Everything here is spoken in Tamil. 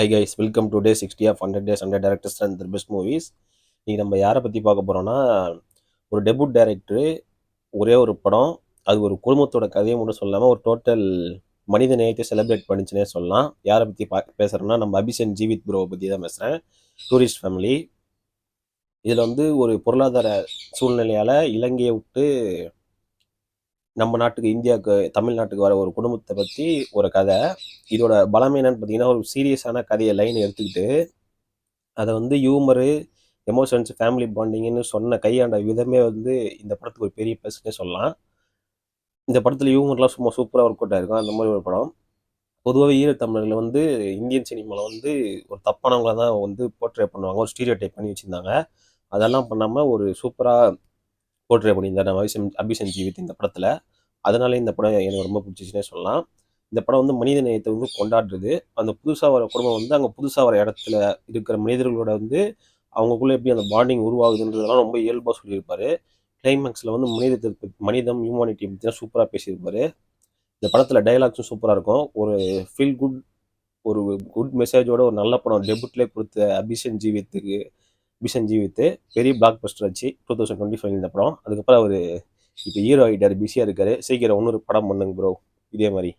High guys, welcome to day 60 of 100 days 100 directors and the best movies. நீங்கள் நம்ம யாரை பற்றி பார்க்க போகிறோன்னா, ஒரு டெபுட் டைரக்டரு, ஒரே ஒரு படம், அது ஒரு குடும்பத்தோட கதையை மட்டும் சொல்லாமல் ஒரு டோட்டல் மனித நேயத்தை செலிப்ரேட் பண்ணிச்சுனே சொல்லலாம். யாரை பற்றி பேசுகிறேன்னா, நம்ம அபிஷன் ஜீவித் ப்ரோவை பற்றி தான் பேசுகிறேன். Tourist family. இதில் வந்து ஒரு பொருளாதார சூழ்நிலையால் இலங்கையை விட்டு நம்ம நாட்டுக்கு, இந்தியாவுக்கு, தமிழ்நாட்டுக்கு வர ஒரு குடும்பத்தை பற்றி ஒரு கதை. இதோட பலம் என்னன்னு பார்த்தீங்கன்னா, ஒரு சீரியஸான கதையை லைன் எடுத்துக்கிட்டு அதை வந்து ஹியூமரு, எமோஷன்ஸ், ஃபேமிலி பாண்டிங்னு சொன்ன கையாண்ட விதமே வந்து இந்த படத்துக்கு ஒரு பெரிய ப்ளஸ்னே சொல்லலாம். இந்த படத்தில் ஹியூமர்லாம் சும்மா சூப்பராக ஒர்க் அவுட் ஆயிருக்கும். அந்த மாதிரி ஒரு படம். பொதுவாகவே ஈழத்தமிழர்கள் வந்து இந்தியன் சினிமாவில் வந்து ஒரு தப்பானவங்களை தான் வந்து போர்ட்ரே பண்ணுவாங்க, ஒரு ஸ்டீரியோ டைப் பண்ணி வச்சுருந்தாங்க. அதெல்லாம் பண்ணாமல் ஒரு சூப்பராக போர்ட்ரே பண்ணியிருந்தார் நம்ம அபிஷன் ஜீவித் இந்த படத்தில். அதனாலே இந்த படம் எனக்கு ரொம்ப பிடிச்சிச்சுன்னே சொல்லலாம். இந்த படம் வந்து மனித நேயத்தை வந்து கொண்டாடுறது. அந்த புதுசாக வர குடும்பம் வந்து அங்கே புதுசாக வர இடத்துல இருக்கிற மனிதர்களோட வந்து அவங்களுக்குள்ள எப்படி அந்த பாண்டிங் உருவாகுதுன்றதெல்லாம் ரொம்ப இயல்பாக சொல்லியிருப்பாரு. கிளைமேக்ஸில் வந்து மனிதம் ஹியூமானிட்டி பற்றி தான் சூப்பராக பேசியிருப்பாரு. இந்த படத்தில் டைலாக்ஸும் சூப்பராக இருக்கும். ஒரு ஃபீல் குட், ஒரு குட் மெசேஜோட ஒரு நல்ல படம் டெபுட்லேயே கொடுத்த அபிஷன் ஜீவித்து பெரிய பிளாக் பஸ்டர் ஆச்சு 2025 இந்த படம். அதுக்கப்புறம் அவர் இப்போ ஹீரோ ஆகிட்டார், பிஸியாக இருக்காரு. சீக்கிரம் இன்னொரு படம் பண்ணுங்க ப்ரோ இதே மாதிரி.